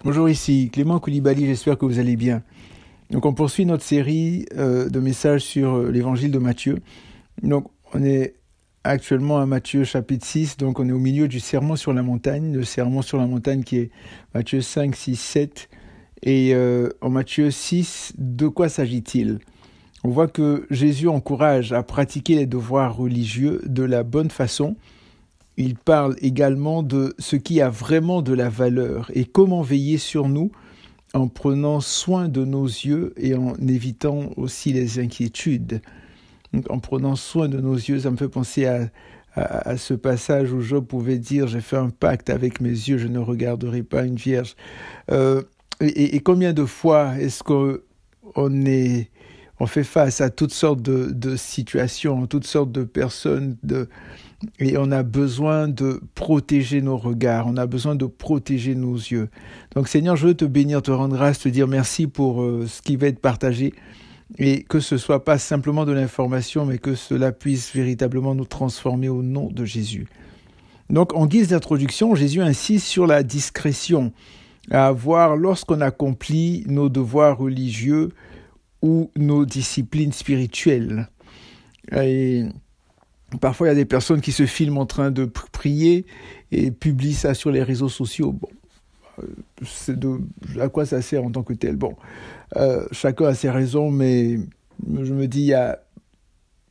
Bonjour, ici Clément Koulibaly, j'espère que vous allez bien. Donc on poursuit notre série de messages sur l'évangile de Matthieu. Donc on est actuellement à Matthieu chapitre 6, donc on est au milieu du sermon sur la montagne, le sermon sur la montagne qui est Matthieu 5, 6, 7. Et en Matthieu 6, de quoi s'agit-il ? On voit que Jésus encourage à pratiquer les devoirs religieux de la bonne façon. Il parle également de ce qui a vraiment de la valeur et comment veiller sur nous en prenant soin de nos yeux et en évitant aussi les inquiétudes. Donc, en prenant soin de nos yeux, ça me fait penser à ce passage où Job pouvait dire « J'ai fait un pacte avec mes yeux, je ne regarderai pas une vierge ». Et combien de fois est-ce on fait face à toutes sortes de situations, toutes sortes de personnes, et on a besoin de protéger nos regards, on a besoin de protéger nos yeux. Donc Seigneur, je veux te bénir, te rendre grâce, te dire merci pour ce qui va être partagé, et que ce ne soit pas simplement de l'information, mais que cela puisse véritablement nous transformer au nom de Jésus. Donc en guise d'introduction, Jésus insiste sur la discrétion à avoir lorsqu'on accomplit nos devoirs religieux ou nos disciplines spirituelles. Et parfois, il y a des personnes qui se filment en train de prier et publient ça sur les réseaux sociaux. Bon, à quoi ça sert en tant que tel ? Bon, chacun a ses raisons, mais je me dis, il y a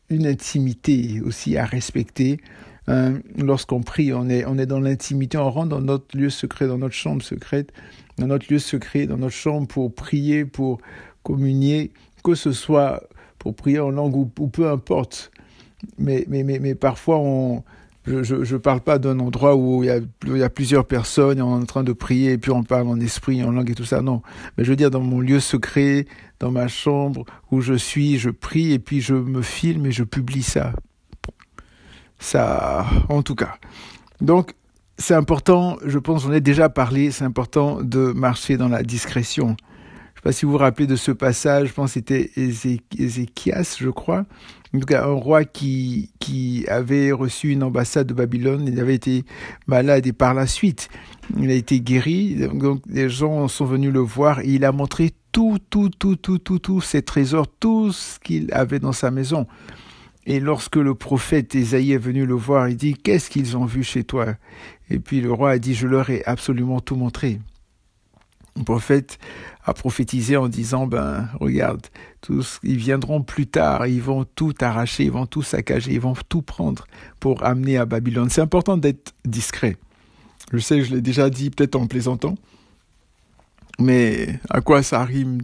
une intimité aussi à respecter. Lorsqu'on prie, on est dans l'intimité, on rentre dans notre lieu secret, dans notre chambre secrète, dans notre lieu secret, dans notre chambre pour prier, pour communier, que ce soit pour prier en langue ou peu importe. Mais parfois, je parle pas d'un endroit où il y a plusieurs personnes et on est en train de prier et puis on parle en esprit, en langue et tout ça, non. Mais je veux dire, dans mon lieu secret, dans ma chambre où je suis, je prie et puis je me filme et je publie ça. Ça, en tout cas. Donc, c'est important, je pense, j'en ai déjà parlé, c'est important de marcher dans la discrétion. Je ne sais pas si vous vous rappelez de ce passage, je pense que c'était Ézéchias, je crois. En tout cas, un roi qui avait reçu une ambassade de Babylone, il avait été malade et par la suite, il a été guéri. Donc, les gens sont venus le voir et il a montré tous ses trésors, tout ce qu'il avait dans sa maison. Et lorsque le prophète Ésaïe est venu le voir, il dit « Qu'est-ce qu'ils ont vu chez toi ?» Et puis le roi a dit « Je leur ai absolument tout montré. » Le prophète a prophétisé en disant « Regarde, ils viendront plus tard, ils vont tout arracher, ils vont tout saccager, ils vont tout prendre pour amener à Babylone. » C'est important d'être discret. Je sais, je l'ai déjà dit peut-être en plaisantant, mais à quoi ça rime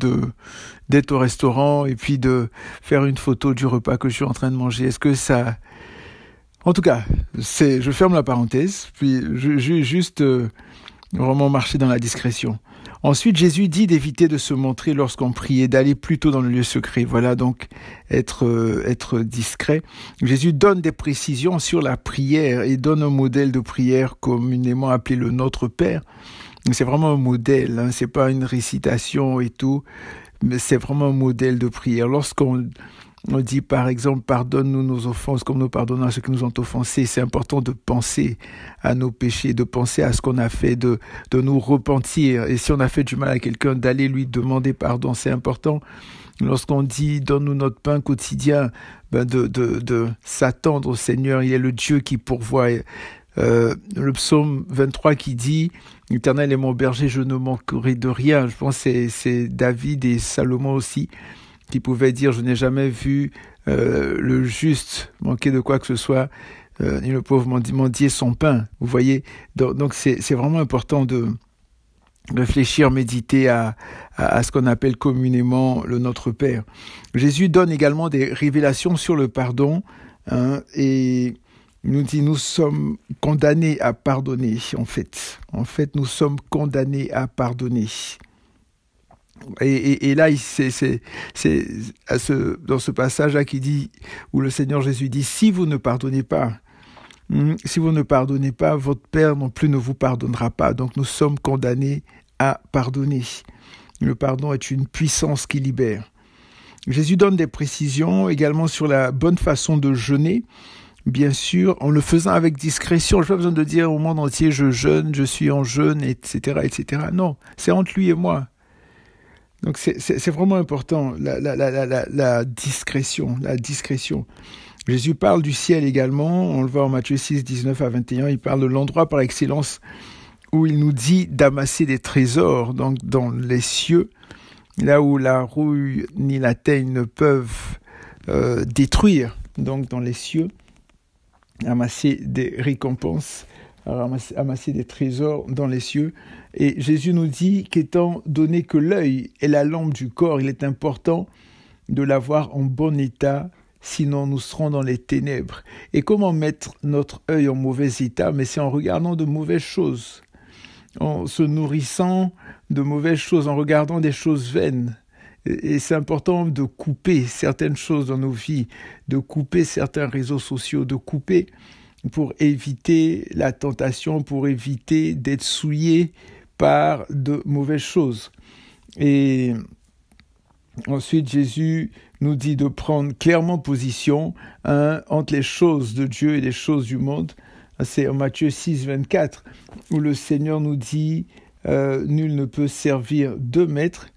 d'être au restaurant et puis de faire une photo du repas que je suis en train de manger? Est-ce que ça... En tout cas, je ferme la parenthèse, puis juste vraiment marcher dans la discrétion. Ensuite, Jésus dit d'éviter de se montrer lorsqu'on prie et d'aller plutôt dans le lieu secret. Voilà, donc être discret. Jésus donne des précisions sur la prière et donne un modèle de prière communément appelé le Notre Père. C'est vraiment un modèle, hein, c'est pas une récitation et tout, mais c'est vraiment un modèle de prière. Lorsqu'on dit par exemple « Pardonne-nous nos offenses comme nous pardonnons à ceux qui nous ont offensés », c'est important de penser à nos péchés, de penser à ce qu'on a fait, de nous repentir. Et si on a fait du mal à quelqu'un, d'aller lui demander pardon, c'est important. Lorsqu'on dit « Donne-nous notre pain quotidien », de s'attendre au Seigneur, il est le Dieu qui pourvoit. Le psaume 23 qui dit « L'Éternel est mon berger, je ne manquerai de rien ». Je pense que c'est David et Salomon aussi qui pouvaient dire « Je n'ai jamais vu le juste manquer de quoi que ce soit, ni le pauvre mendier son pain ». Vous voyez, donc c'est vraiment important de réfléchir, méditer à ce qu'on appelle communément le Notre Père. Jésus donne également des révélations sur le pardon, hein, et il nous dit, nous sommes condamnés à pardonner, en fait. En fait, nous sommes condamnés à pardonner. Et là, c'est dans ce passage-là où le Seigneur Jésus dit, si vous ne pardonnez pas, votre Père non plus ne vous pardonnera pas. Donc, nous sommes condamnés à pardonner. Le pardon est une puissance qui libère. Jésus donne des précisions également sur la bonne façon de jeûner. bien sûr, en le faisant avec discrétion. Je n'ai pas besoin de dire au monde entier, je jeûne, je suis en jeûne, etc., etc. Non, c'est entre lui et moi. Donc c'est vraiment important, la discrétion, la discrétion. Jésus parle du ciel également, on le voit en Matthieu 6, 19 à 21, il parle de l'endroit par excellence où il nous dit d'amasser des trésors, donc dans les cieux, là où la rouille ni la teigne ne peuvent détruire, donc dans les cieux, amasser des récompenses, amasser des trésors dans les cieux. Et Jésus nous dit qu'étant donné que l'œil est la lampe du corps, il est important de l'avoir en bon état, sinon nous serons dans les ténèbres. Et comment mettre notre œil en mauvais état? Mais c'est en regardant de mauvaises choses, en se nourrissant de mauvaises choses, en regardant des choses vaines. Et c'est important de couper certaines choses dans nos vies, de couper certains réseaux sociaux, de couper pour éviter la tentation, pour éviter d'être souillé par de mauvaises choses. Et ensuite, Jésus nous dit de prendre clairement position entre les choses de Dieu et les choses du monde. C'est en Matthieu 6, 24, où le Seigneur nous dit « Nul ne peut servir deux maîtres,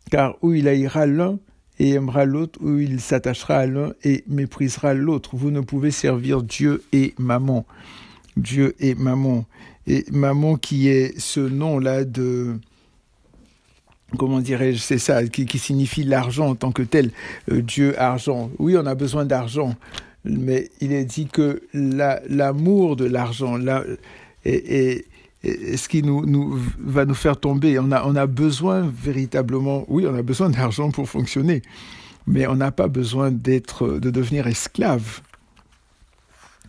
car où il haïra l'un et aimera l'autre, où il s'attachera à l'un et méprisera l'autre. Vous ne pouvez servir Dieu et Mammon. » Dieu et Mammon. Et Mammon qui est ce nom-là de... Comment dirais-je, c'est ça, qui signifie l'argent en tant que tel. Dieu, argent. Oui, on a besoin d'argent, mais il est dit que l'amour de l'argent est ce qui va nous faire tomber. On a besoin véritablement, oui, on a besoin d'argent pour fonctionner, mais on n'a pas besoin de devenir esclave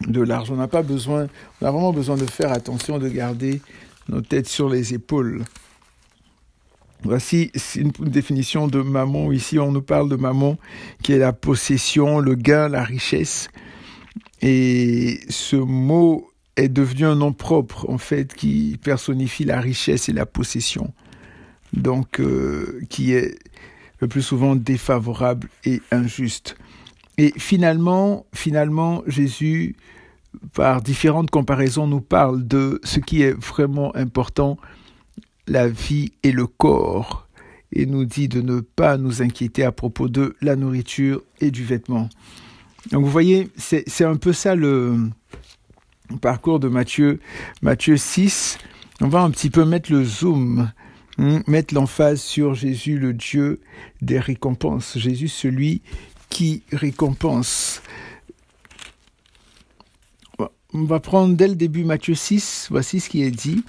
de l'argent. On a vraiment besoin de faire attention, de garder nos têtes sur les épaules. Voici une définition de mammon. Ici, on nous parle de mammon, qui est la possession, le gain, la richesse. Et ce mot est devenu un nom propre, en fait, qui personnifie la richesse et la possession. Donc, qui est le plus souvent défavorable et injuste. Et finalement, Jésus, par différentes comparaisons, nous parle de ce qui est vraiment important, la vie et le corps, et nous dit de ne pas nous inquiéter à propos de la nourriture et du vêtement. Donc vous voyez, c'est un peu ça le parcours de Matthieu 6. On va un petit peu mettre le zoom, mettre l'emphase sur Jésus, le Dieu des récompenses. Jésus, celui qui récompense. On va prendre dès le début Matthieu 6, voici ce qui est dit.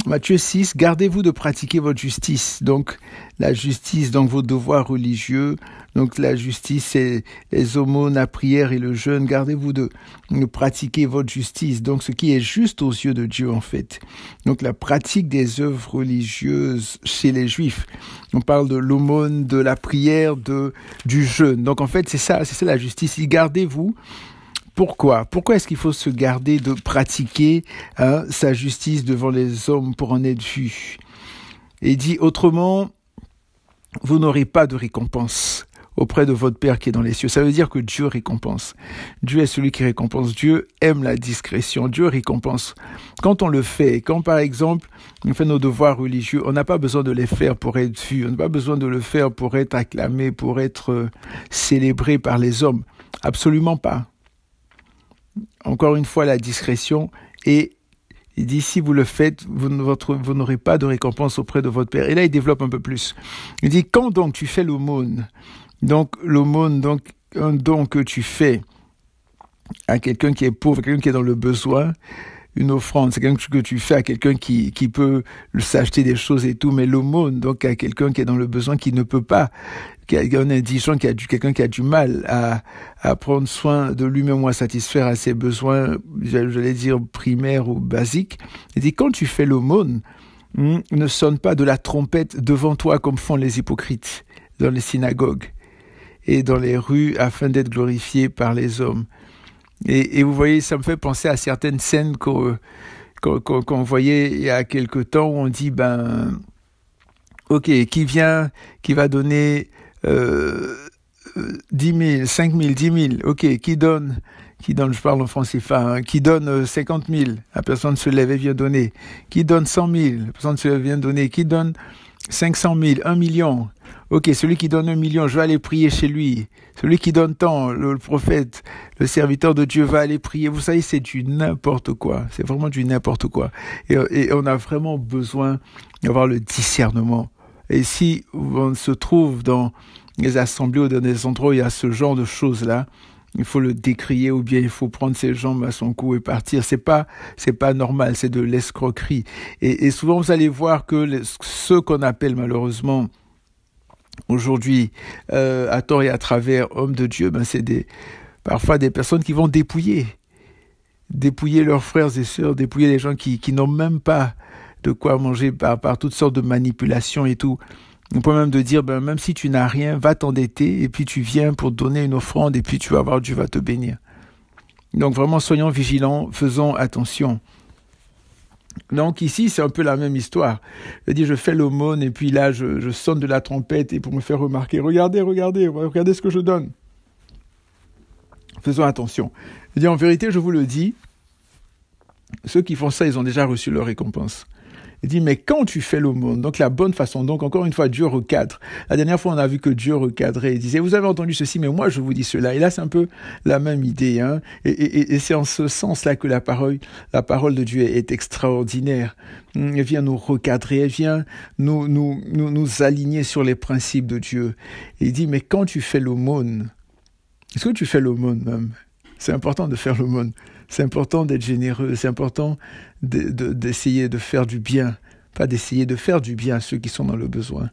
Matthieu 6, gardez-vous de pratiquer votre justice. Donc, la justice, donc vos devoirs religieux. Donc, la justice, c'est les aumônes, la prière et le jeûne. Gardez-vous de pratiquer votre justice. Donc, ce qui est juste aux yeux de Dieu, en fait. Donc, la pratique des œuvres religieuses chez les Juifs. On parle de l'aumône, de la prière, du jeûne. Donc, en fait, c'est ça la justice. Gardez-vous. Pourquoi est-ce qu'il faut se garder de pratiquer sa justice devant les hommes pour en être vu? Et dit autrement, vous n'aurez pas de récompense auprès de votre Père qui est dans les cieux. Ça veut dire que Dieu récompense. Dieu est celui qui récompense. Dieu aime la discrétion. Dieu récompense. Quand on le fait, quand par exemple on fait nos devoirs religieux, on n'a pas besoin de les faire pour être vu. On n'a pas besoin de le faire pour être acclamé, pour être célébré par les hommes. Absolument pas. Encore une fois, la discrétion, et il dit, si vous le faites, vous n'aurez pas de récompense auprès de votre Père. Et là, il développe un peu plus. Il dit, quand donc tu fais l'aumône, donc l'aumône, donc un don que tu fais à quelqu'un qui est pauvre, quelqu'un qui est dans le besoin, une offrande, c'est quelque chose que tu fais à quelqu'un qui peut s'acheter des choses et tout, mais l'aumône, donc à quelqu'un qui est dans le besoin, qui ne peut pas, qui a un indigent, quelqu'un qui a du mal à prendre soin de lui-même ou à satisfaire à ses besoins, j'allais dire primaires ou basiques. Il dit, quand tu fais l'aumône, ne sonne pas de la trompette devant toi comme font les hypocrites dans les synagogues et dans les rues afin d'être glorifiés par les hommes. Et vous voyez, ça me fait penser à certaines scènes qu'on voyait il y a quelque temps où on dit, ok, qui va donner 10 000, 5 000, 10 000, ok, qui donne je parle en francs CFA, hein, qui donne 50 000, la personne se lève et vient donner. Qui donne 100 000, la personne se lève et vient donner. Qui donne 500 000, 1 million. Ok, celui qui donne 1 million, je vais aller prier chez lui. Celui qui donne tant, le prophète, le serviteur de Dieu va aller prier. Vous savez, c'est du n'importe quoi. C'est vraiment du n'importe quoi. Et on a vraiment besoin d'avoir le discernement. Et si on se trouve dans les assemblées ou dans des endroits où il y a ce genre de choses-là, il faut le décrier ou bien il faut prendre ses jambes à son cou et partir. C'est pas normal, c'est de l'escroquerie. Et souvent, vous allez voir que ceux qu'on appelle malheureusement aujourd'hui, à tort et à travers, hommes de Dieu, c'est parfois des personnes qui vont dépouiller leurs frères et sœurs, dépouiller les gens qui n'ont même pas de quoi manger par toutes sortes de manipulations et tout. On peut même dire, même si tu n'as rien, va t'endetter et puis tu viens pour donner une offrande et puis tu vas voir, Dieu va te bénir. Donc vraiment, soyons vigilants, faisons attention. Donc ici, c'est un peu la même histoire. Je fais l'aumône et puis là, je sonne de la trompette et pour me faire remarquer, regardez ce que je donne. Faisons attention. En vérité, je vous le dis, ceux qui font ça, ils ont déjà reçu leur récompense. Il dit, mais quand tu fais l'aumône, donc la bonne façon, donc encore une fois, Dieu recadre. La dernière fois, on a vu que Dieu recadrait. Il disait, vous avez entendu ceci, mais moi, je vous dis cela. Et là, c'est un peu la même idée, hein. Et c'est en ce sens-là que la parole de Dieu est extraordinaire. Elle vient nous recadrer, elle vient nous aligner sur les principes de Dieu. Et il dit, mais quand tu fais l'aumône, est-ce que tu fais l'aumône même? C'est important de faire l'aumône. C'est important d'être généreux, c'est important d'essayer de faire du bien, pas d'essayer de faire du bien à ceux qui sont dans le besoin.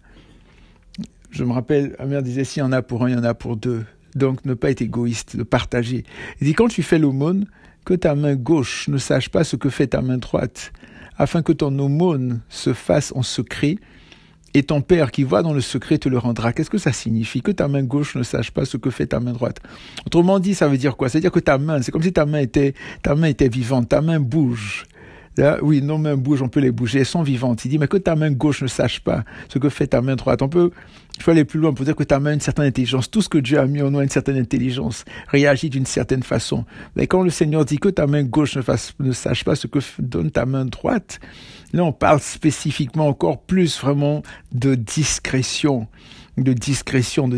Je me rappelle, ma mère disait, s'il y en a pour un, il y en a pour deux. Donc, ne pas être égoïste, de partager. Il dit, quand tu fais l'aumône, que ta main gauche ne sache pas ce que fait ta main droite, afin que ton aumône se fasse en secret, et ton Père qui voit dans le secret te le rendra. Qu'est-ce que ça signifie? Que ta main gauche ne sache pas ce que fait ta main droite. Autrement dit, ça veut dire quoi? Ça veut dire que ta main, c'est comme si ta main était vivante, ta main bouge. Là, oui, nos mains bougent, on peut les bouger, elles sont vivantes. Il dit, mais que ta main gauche ne sache pas ce que fait ta main droite. Je peux aller plus loin pour dire que ta main a une certaine intelligence. Tout ce que Dieu a mis en nous a une certaine intelligence, réagit d'une certaine façon. Mais quand le Seigneur dit que ta main gauche ne sache pas ce que donne ta main droite, là, on parle spécifiquement encore plus vraiment de discrétion. De discrétion.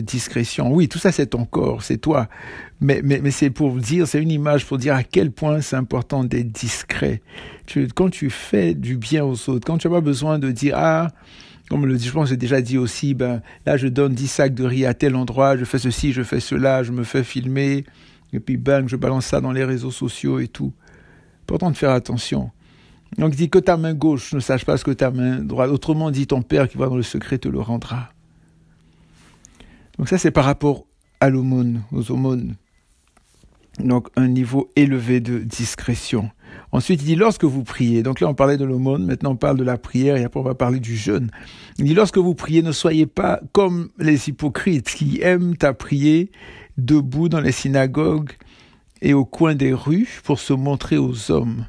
Oui, tout ça, c'est ton corps, c'est toi. Mais c'est pour dire, c'est une image pour dire à quel point c'est important d'être discret. Quand tu fais du bien aux autres, quand tu n'as pas besoin de dire, comme je pense que j'ai déjà dit aussi, là, je donne 10 sacs de riz à tel endroit, je fais ceci, je fais cela, je me fais filmer, et puis je balance ça dans les réseaux sociaux et tout. Important de faire attention. Donc, il dit que ta main gauche ne sache pas ce que ta main droite. Autrement dit, ton Père qui va dans le secret te le rendra. Donc ça, c'est par rapport à l'aumône, aux aumônes. Donc, un niveau élevé de discrétion. Ensuite, il dit, lorsque vous priez, donc là, on parlait de l'aumône, maintenant on parle de la prière, et après on va parler du jeûne. Il dit, lorsque vous priez, ne soyez pas comme les hypocrites qui aiment à prier debout dans les synagogues et au coin des rues pour se montrer aux hommes.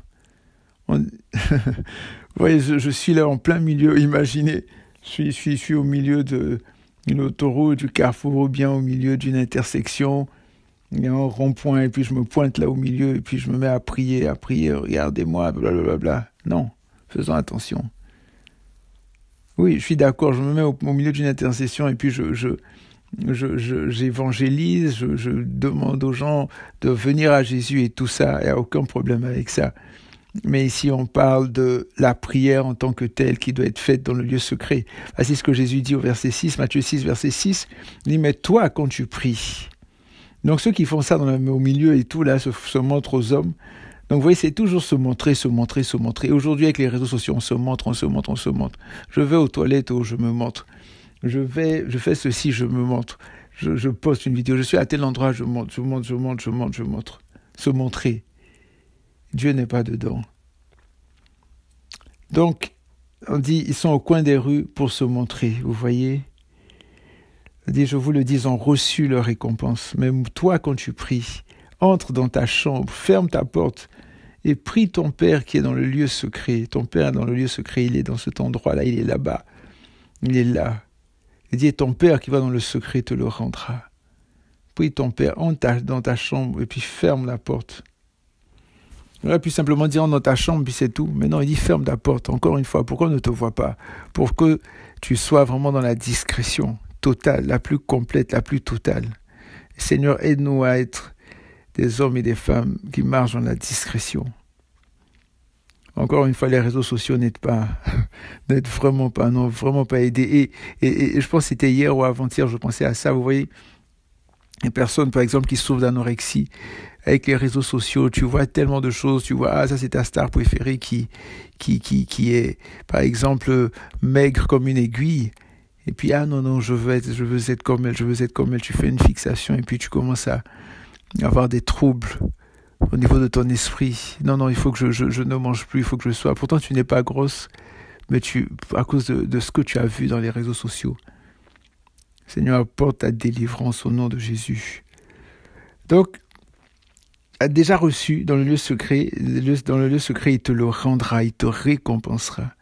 Vous voyez, je suis là en plein milieu, imaginez, je suis au milieu d'une autoroute, du carrefour, ou bien au milieu d'une intersection, il y a un rond-point, et puis je me pointe là au milieu, et puis je me mets à prier, regardez-moi, blablabla. Non, faisons attention. Oui, je suis d'accord, je me mets au milieu d'une intercession, et puis j'évangélise, je demande aux gens de venir à Jésus et tout ça, il n'y a aucun problème avec ça. Mais ici, on parle de la prière en tant que telle qui doit être faite dans le lieu secret. C'est ce que Jésus dit au verset 6, Matthieu 6, verset 6. Il dit, mais toi, quand tu pries. Donc, ceux qui font ça au milieu et tout, là, se montrent aux hommes. Donc, vous voyez, c'est toujours se montrer. Aujourd'hui, avec les réseaux sociaux, on se montre. Je vais aux toilettes, je me montre. Je fais ceci, je me montre. Je poste une vidéo. Je suis à tel endroit, je montre. Se montrer. Dieu n'est pas dedans. Donc, on dit, ils sont au coin des rues pour se montrer, vous voyez. On dit, je vous le dis, ils ont reçu leur récompense. Même toi, quand tu pries, entre dans ta chambre, ferme ta porte et prie ton Père qui est dans le lieu secret. Ton Père est dans le lieu secret, il est dans cet endroit-là, il est là-bas. Il est là. Il dit, ton Père qui va dans le secret te le rendra. Saint-Esprit, ton Père, entre dans ta chambre et puis ferme la porte. Il aurait pu simplement dire dans ta chambre, puis c'est tout. Mais non, il dit ferme ta porte. Encore une fois, pourquoi on ne te voit pas? Pour que tu sois vraiment dans la discrétion totale, la plus complète, la plus totale. Seigneur, aide-nous à être des hommes et des femmes qui marchent dans la discrétion. Encore une fois, les réseaux sociaux n'aident vraiment pas aidés. Et je pense que c'était hier ou avant-hier, je pensais à ça. Vous voyez, les personnes, par exemple, qui souffrent d'anorexie, avec les réseaux sociaux, tu vois tellement de choses. Tu vois, ça c'est ta star préférée qui est, par exemple, maigre comme une aiguille. Et puis, non, je veux être comme elle. Tu fais une fixation et puis tu commences à avoir des troubles au niveau de ton esprit. Non, il faut que je ne mange plus, il faut que je sois. Pourtant, tu n'es pas grosse, mais à cause de ce que tu as vu dans les réseaux sociaux. Seigneur, apporte ta délivrance au nom de Jésus. Donc, a déjà reçu dans le lieu secret, il te le rendra, il te récompensera.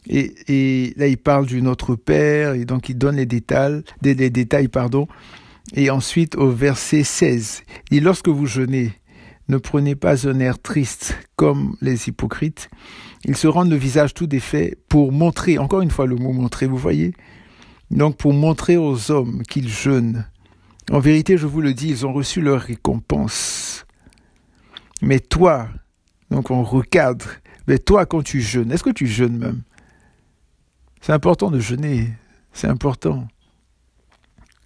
Et là, il parle du Notre Père, et donc il donne les détails. Et ensuite, au verset 16, il dit, lorsque vous jeûnez, ne prenez pas un air triste comme les hypocrites. Ils se rendent le visage tout défait pour montrer, encore une fois le mot montrer, vous voyez? Donc pour montrer aux hommes qu'ils jeûnent. En vérité, je vous le dis, ils ont reçu leur récompense. Mais toi, donc on recadre, mais toi quand tu jeûnes, est-ce que tu jeûnes même? C'est important de jeûner, c'est important.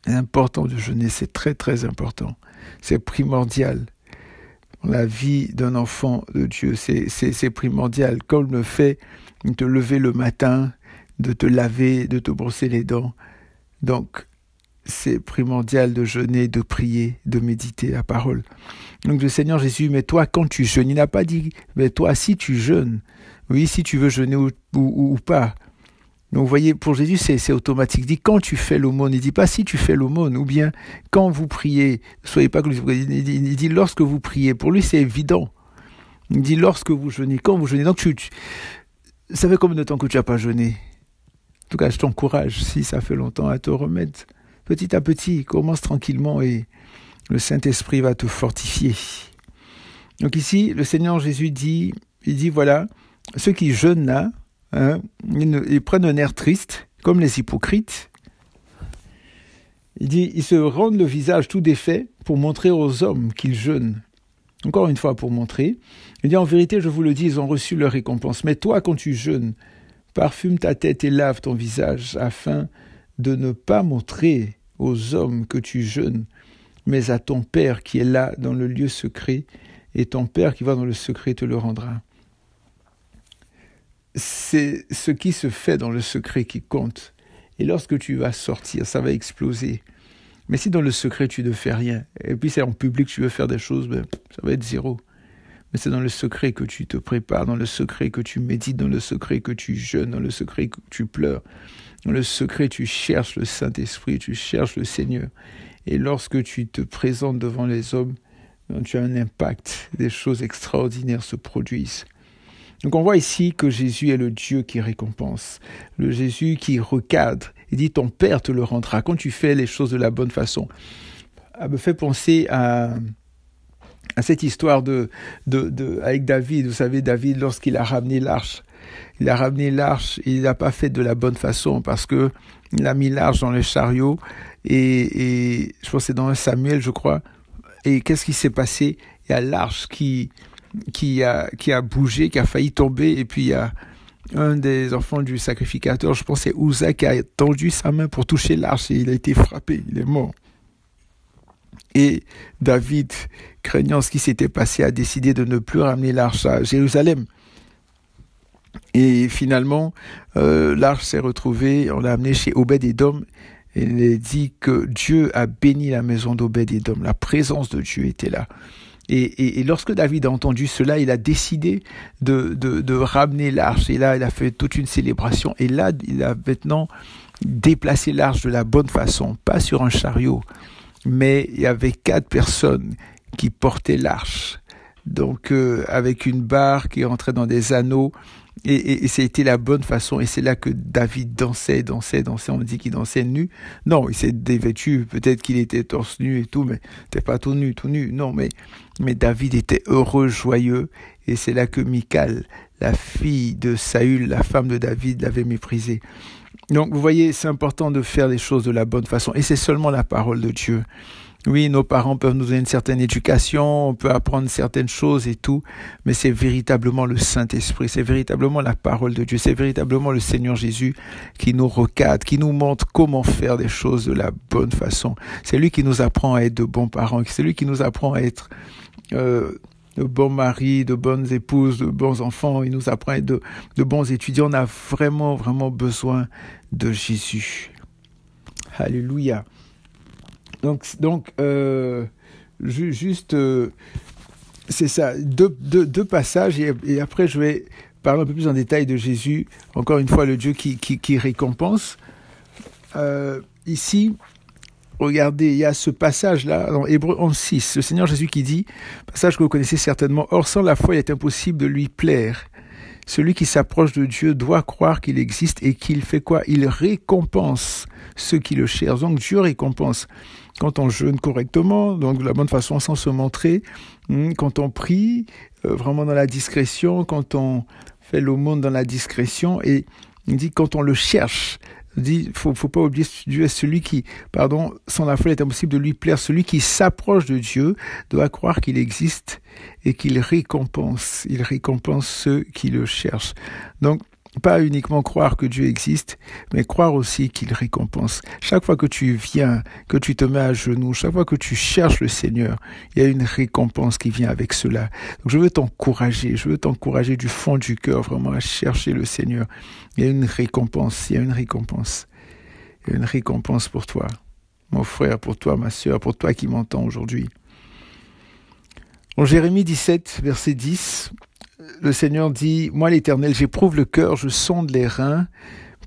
C'est important de jeûner, c'est très très important. C'est primordial. La vie d'un enfant de Dieu, c'est primordial. Comme le fait de te lever le matin, de te laver, de te brosser les dents. Donc, c'est primordial de jeûner, de prier, de méditer la parole. Donc le Seigneur Jésus, mais toi quand tu jeûnes, il n'a pas dit, mais toi si tu jeûnes, oui, si tu veux jeûner ou pas. Donc vous voyez, pour Jésus, c'est automatique. Il dit quand tu fais l'aumône, il ne dit pas si tu fais l'aumône, ou bien quand vous priez, soyez pas il dit lorsque vous priez. Pour lui, c'est évident. Il dit lorsque vous jeûnez, quand vous jeûnez. Donc ça fait combien de temps que tu n'as pas jeûné? En tout cas, je t'encourage, si ça fait longtemps, à te remettre. Petit à petit, commence tranquillement et le Saint-Esprit va te fortifier. Donc ici, le Seigneur Jésus dit, voilà, ceux qui jeûnent là, ils prennent un air triste, comme les hypocrites. Il dit, ils se rendent le visage tout défait pour montrer aux hommes qu'ils jeûnent. Encore une fois, pour montrer. Il dit, en vérité, je vous le dis, ils ont reçu leur récompense. Mais toi, quand tu jeûnes, parfume ta tête et lave ton visage, afin de ne pas montrer aux hommes que tu jeûnes, mais à ton Père qui est là dans le lieu secret, et ton Père qui va dans le secret te le rendra. C'est ce qui se fait dans le secret qui compte. Et lorsque tu vas sortir, ça va exploser. Mais si dans le secret, tu ne fais rien, et puis c'est en public, tu veux faire des choses, ça va être zéro. Mais c'est dans le secret que tu te prépares, dans le secret que tu médites, dans le secret que tu jeûnes, dans le secret que tu pleures. Dans le secret, tu cherches le Saint-Esprit, tu cherches le Seigneur. Et lorsque tu te présentes devant les hommes, tu as un impact, des choses extraordinaires se produisent. Donc on voit ici que Jésus est le Dieu qui récompense, le Jésus qui recadre. Il dit, ton Père te le rendra quand tu fais les choses de la bonne façon. Ça me fait penser à cette histoire avec David. Vous savez, David, lorsqu'il a ramené l'arche, il n'a pas fait de la bonne façon parce que il a mis l'arche dans le chariot et je pense que c'est dans 1 Samuel, je crois. Et qu'est-ce qui s'est passé? Il y a l'arche qui a bougé, qui a failli tomber, et puis il y a un des enfants du sacrificateur, je pense que c'est Uza, qui a tendu sa main pour toucher l'arche et il a été frappé, il est mort. Et David, craignant ce qui s'était passé, a décidé de ne plus ramener l'arche à Jérusalem. Et finalement, l'arche s'est retrouvée, on l'a amenée chez Obed-Édom, et il est dit que Dieu a béni la maison d'Obed-Édom, la présence de Dieu était là. Et lorsque David a entendu cela, il a décidé de ramener l'arche. Et là, il a fait toute une célébration. Et là, il a maintenant déplacé l'arche de la bonne façon, pas sur un chariot, mais il y avait 4 personnes qui portaient l'arche donc avec une barre qui rentrait dans des anneaux, et ça a été la bonne façon, et c'est là que David dansait, on dit qu'il dansait nu. Non, il s'est dévêtu, peut-être qu'il était torse nu et tout, mais c'était pas tout nu, non, mais David était heureux, joyeux, et c'est là que Michal, la fille de Saül, la femme de David, l'avait méprisé. Donc vous voyez, c'est important de faire les choses de la bonne façon, et c'est seulement la parole de Dieu. Oui, nos parents peuvent nous donner une certaine éducation, on peut apprendre certaines choses et tout, mais c'est véritablement le Saint-Esprit, c'est véritablement la parole de Dieu, c'est véritablement le Seigneur Jésus qui nous recadre, qui nous montre comment faire des choses de la bonne façon. C'est lui qui nous apprend à être de bons parents, c'est lui qui nous apprend à être de bons maris, de bonnes épouses, de bons enfants, il nous apprend à être de bons étudiants. On a vraiment, vraiment besoin de Jésus. Alléluia. Donc juste, c'est ça, deux passages, et après je vais parler un peu plus en détail de Jésus, encore une fois le Dieu qui récompense. Ici, regardez, il y a ce passage-là, dans Hébreux 11:6, le Seigneur Jésus qui dit, passage que vous connaissez certainement, « Or sans la foi, il est impossible de lui plaire. Celui qui s'approche de Dieu doit croire qu'il existe et qu'il fait quoi? Il récompense ceux qui le cherchent. » Donc Dieu récompense. Quand on jeûne correctement, donc de la bonne façon sans se montrer, quand on prie vraiment dans la discrétion, quand on fait l'aumône dans la discrétion, et il dit quand on le cherche, il dit faut pas oublier Dieu est celui qui, sans la foi il est impossible de lui plaire. Celui qui s'approche de Dieu doit croire qu'il existe et qu'il récompense. Il récompense ceux qui le cherchent. Donc pas uniquement croire que Dieu existe, mais croire aussi qu'il récompense. Chaque fois que tu viens, que tu te mets à genoux, chaque fois que tu cherches le Seigneur, il y a une récompense qui vient avec cela. Donc je veux t'encourager du fond du cœur vraiment à chercher le Seigneur. Il y a une récompense, il y a une récompense pour toi, mon frère, pour toi, ma sœur, pour toi qui m'entends aujourd'hui. En Jérémie 17, verset 10, le Seigneur dit, « Moi l'Éternel, j'éprouve le cœur, je sonde les reins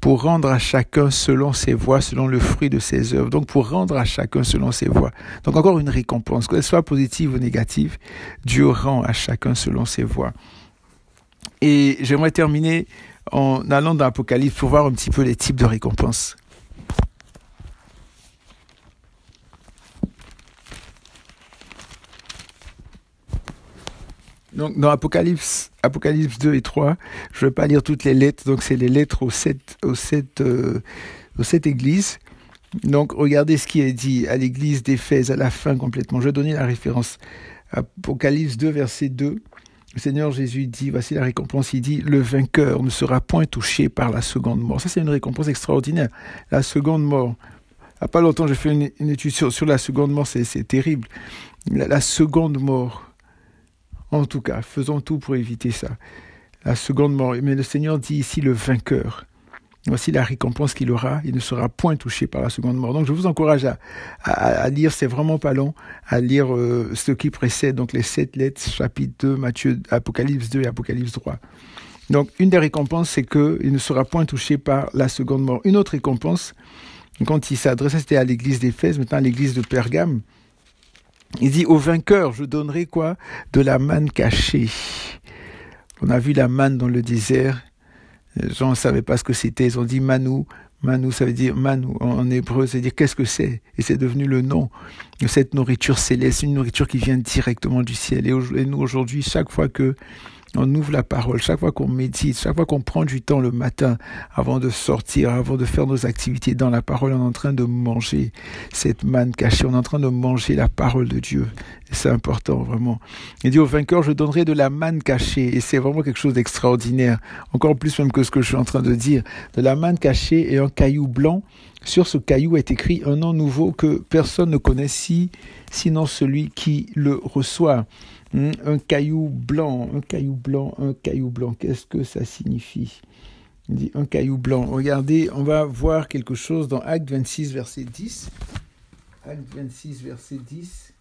pour rendre à chacun selon ses voies, selon le fruit de ses œuvres. » Donc pour rendre à chacun selon ses voies. Donc encore une récompense, qu'elle soit positive ou négative, Dieu rend à chacun selon ses voies. Et j'aimerais terminer en allant dans l'Apocalypse pour voir un petit peu les types de récompenses. Donc, dans Apocalypse 2 et 3, je ne vais pas lire toutes les lettres, donc c'est les lettres aux sept églises. Donc, regardez ce qui est dit à l'église d'Éphèse, à la fin complètement. Je vais donner la référence. Apocalypse 2, verset 2. Le Seigneur Jésus dit, voici la récompense, il dit, le vainqueur ne sera point touché par la seconde mort. Ça, c'est une récompense extraordinaire. La seconde mort. Il n'y a pas longtemps, j'ai fait une étude sur la seconde mort, c'est terrible. La seconde mort. En tout cas, faisons tout pour éviter ça. La seconde mort. Mais le Seigneur dit ici le vainqueur. Voici la récompense qu'il aura. Il ne sera point touché par la seconde mort. Donc je vous encourage à lire, c'est vraiment pas long, à lire ce qui précède, donc les 7 lettres, chapitre 2, Matthieu, Apocalypse 2 et Apocalypse 3. Donc une des récompenses, c'est qu'il ne sera point touché par la seconde mort. Une autre récompense, quand il s'adressait, c'était à l'église d'Éphèse, maintenant à l'église de Pergame, il dit, au vainqueur, je donnerai quoi? De la manne cachée. On a vu la manne dans le désert. Les gens ne savaient pas ce que c'était. Ils ont dit manou. Manou, ça veut dire manou. En hébreu, ça veut dire qu'est-ce que c'est? Et c'est devenu le nom de cette nourriture céleste, une nourriture qui vient directement du ciel. Et nous, aujourd'hui, chaque fois que on ouvre la parole, chaque fois qu'on médite, chaque fois qu'on prend du temps le matin avant de sortir, avant de faire nos activités dans la parole, on est en train de manger cette manne cachée, on est en train de manger la parole de Dieu. Et c'est important, vraiment. Il dit au vainqueur, je donnerai de la manne cachée. Et c'est vraiment quelque chose d'extraordinaire. Encore plus même que ce que je suis en train de dire. De la manne cachée et un caillou blanc. Sur ce caillou est écrit un nom nouveau que personne ne connaît sinon celui qui le reçoit. Un caillou blanc. Qu'est-ce que ça signifie? Il dit un caillou blanc. Regardez, on va voir quelque chose dans Acte 26, verset 10. Acte 26, verset 10.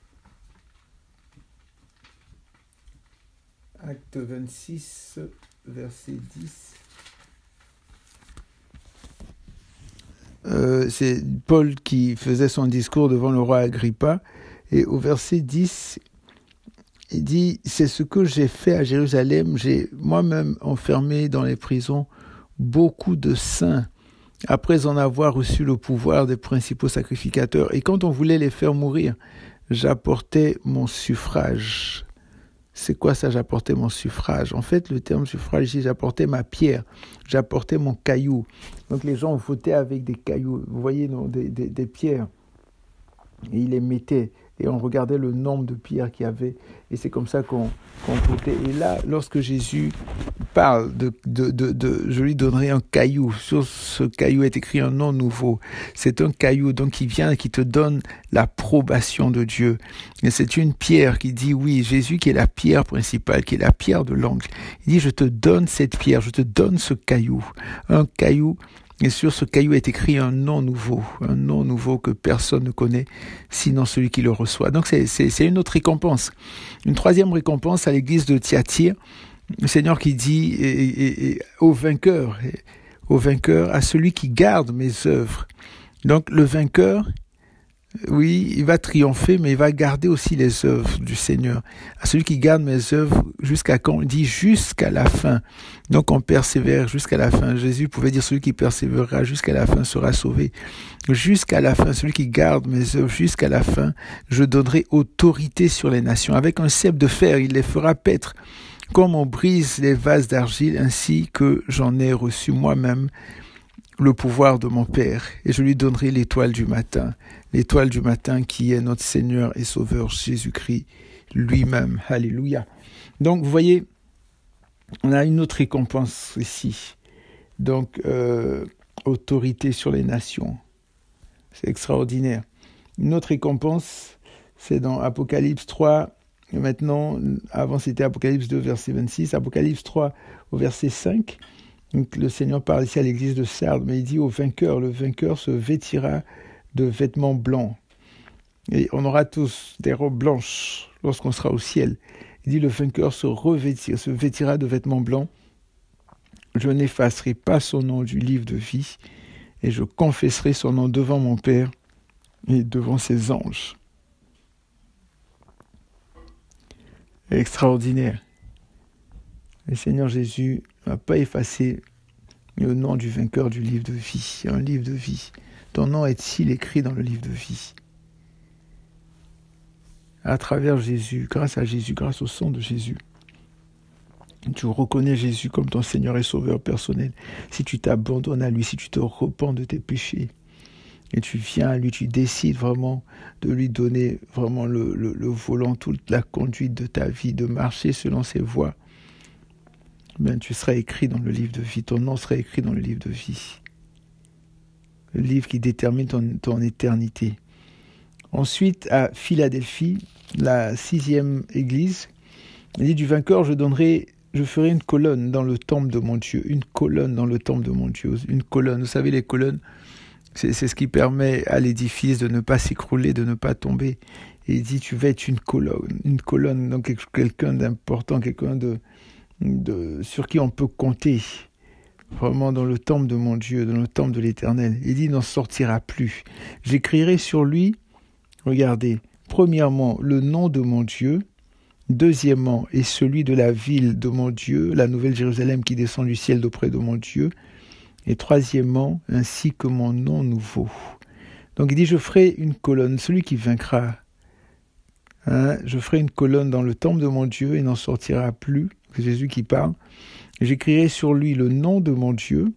Acte 26, verset 10. C'est Paul qui faisait son discours devant le roi Agrippa. Et au verset 10, Il dit, c'est ce que j'ai fait à Jérusalem. J'ai moi-même enfermé dans les prisons beaucoup de saints après en avoir reçu le pouvoir des principaux sacrificateurs. Et quand on voulait les faire mourir, j'apportais mon suffrage. C'est quoi ça, j'apportais mon suffrage? En fait, le terme suffrage, ici, j'apportais ma pierre, j'apportais mon caillou. Donc les gens votaient avec des cailloux, vous voyez, non, des pierres. Et ils les mettaient. Et on regardait le nombre de pierres qu'il y avait. Et c'est comme ça qu'on votait. Et là, lorsque Jésus parle de je lui donnerai un caillou. Sur ce caillou est écrit un nom nouveau. C'est un caillou donc qui vient et qui te donne l'approbation de Dieu. Et c'est une pierre qui dit oui, Jésus qui est la pierre principale, qui est la pierre de l'angle. Il dit je te donne cette pierre, je te donne ce caillou. Un caillou. Et sur ce caillou est écrit un nom nouveau que personne ne connaît, sinon celui qui le reçoit. Donc c'est une autre récompense. Une troisième récompense à l'église de Thyatire, le Seigneur qui dit au vainqueur, à celui qui garde mes œuvres. Donc le vainqueur, oui, il va triompher, mais il va garder aussi les œuvres du Seigneur. À celui qui garde mes œuvres, jusqu'à quand? On dit jusqu'à la fin. Donc on persévère jusqu'à la fin. Jésus pouvait dire celui qui persévérera jusqu'à la fin sera sauvé. Jusqu'à la fin, celui qui garde mes œuvres jusqu'à la fin, je donnerai autorité sur les nations. Avec un sceptre de fer, il les fera paître. Comme on brise les vases d'argile, ainsi que j'en ai reçu moi-même le pouvoir de mon Père, et je lui donnerai l'étoile du matin qui est notre Seigneur et Sauveur Jésus-Christ lui-même. Alléluia. Donc vous voyez, on a une autre récompense ici. Donc autorité sur les nations. C'est extraordinaire. Une autre récompense, c'est dans Apocalypse 3. Et maintenant, avant c'était Apocalypse 2, verset 26. Apocalypse 3 au verset 5. Donc, le Seigneur parle ici à l'église de Sardes, mais il dit au vainqueur, le vainqueur se vêtira de vêtements blancs. Et on aura tous des robes blanches lorsqu'on sera au ciel. Il dit le vainqueur se vêtira de vêtements blancs. Je n'effacerai pas son nom du livre de vie, et je confesserai son nom devant mon Père et devant ses anges. Extraordinaire. Le Seigneur Jésus n'a pas effacé le nom du vainqueur du livre de vie, un livre de vie. Ton nom est-il écrit dans le livre de vie? À travers Jésus, grâce à Jésus, grâce au sang de Jésus, tu reconnais Jésus comme ton Seigneur et Sauveur personnel. Si tu t'abandonnes à lui, si tu te repens de tes péchés, et tu viens à lui, tu décides vraiment de lui donner vraiment le volant, toute la conduite de ta vie, de marcher selon ses voies, ben, tu seras écrit dans le livre de vie, ton nom sera écrit dans le livre de vie. Le livre qui détermine ton éternité. Ensuite, à Philadelphie, la 6e église, il dit du vainqueur, je ferai une colonne dans le temple de mon Dieu. Une colonne dans le temple de mon Dieu. Une colonne, vous savez, les colonnes, c'est ce qui permet à l'édifice de ne pas s'écrouler, de ne pas tomber. Et il dit, tu vas être une colonne, donc quelqu'un d'important, quelqu'un sur qui on peut compter, vraiment dans le temple de mon Dieu, dans le temple de l'Éternel. Il dit, il n'en sortira plus. J'écrirai sur lui, regardez, premièrement, le nom de mon Dieu, deuxièmement, et celui de la ville de mon Dieu, la nouvelle Jérusalem qui descend du ciel d'auprès de mon Dieu, et troisièmement, ainsi que mon nom nouveau. Donc il dit, je ferai une colonne, celui qui vaincra, je ferai une colonne dans le temple de mon Dieu, et n'en sortira plus. C'est Jésus qui parle. J'écrirai sur lui le nom de mon Dieu,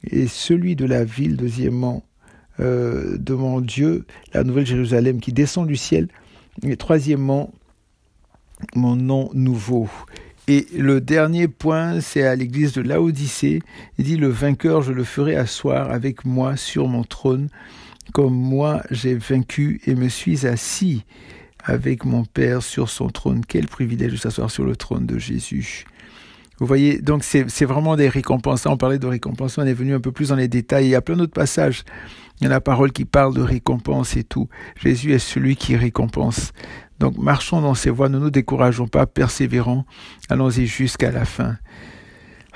et celui de la ville, deuxièmement, de mon Dieu, la nouvelle Jérusalem qui descend du ciel, et troisièmement, mon nom nouveau. Et le dernier point, c'est à l'église de Laodicée. Il dit, le vainqueur, je le ferai asseoir avec moi sur mon trône, comme moi j'ai vaincu et me suis assis avec mon Père sur son trône. Quel privilège de s'asseoir sur le trône de Jésus. Vous voyez, donc c'est vraiment des récompenses. On parlait de récompenses, on est venu un peu plus dans les détails. Il y a plein d'autres passages. Il y a la parole qui parle de récompense et tout. Jésus est celui qui récompense. Donc marchons dans ses voies, ne nous décourageons pas, persévérons, allons-y jusqu'à la fin.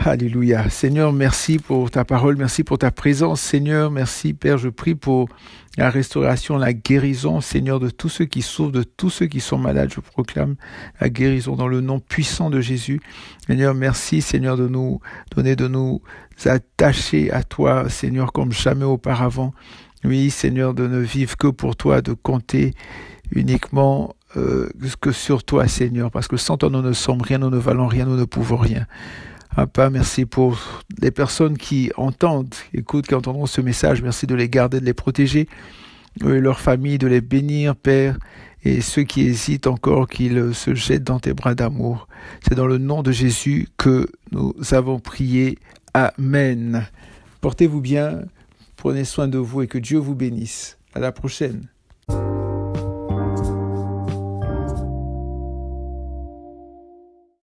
Alléluia. Seigneur, merci pour ta parole, merci pour ta présence. Seigneur, merci Père, je prie pour la restauration, la guérison, Seigneur, de tous ceux qui souffrent, de tous ceux qui sont malades. Je proclame la guérison dans le nom puissant de Jésus. Seigneur, merci Seigneur de nous donner, de nous attacher à toi, Seigneur, comme jamais auparavant. Oui, Seigneur, de ne vivre que pour toi, de compter uniquement que sur toi, Seigneur, parce que sans toi, nous ne sommes rien, nous ne valons rien, nous ne pouvons rien. Papa, merci pour les personnes qui entendent, écoutent, qui entendront ce message. Merci de les garder, de les protéger, leur famille, de les bénir, Père. Et ceux qui hésitent encore, qu'ils se jettent dans tes bras d'amour. C'est dans le nom de Jésus que nous avons prié. Amen. Portez-vous bien, prenez soin de vous et que Dieu vous bénisse. À la prochaine.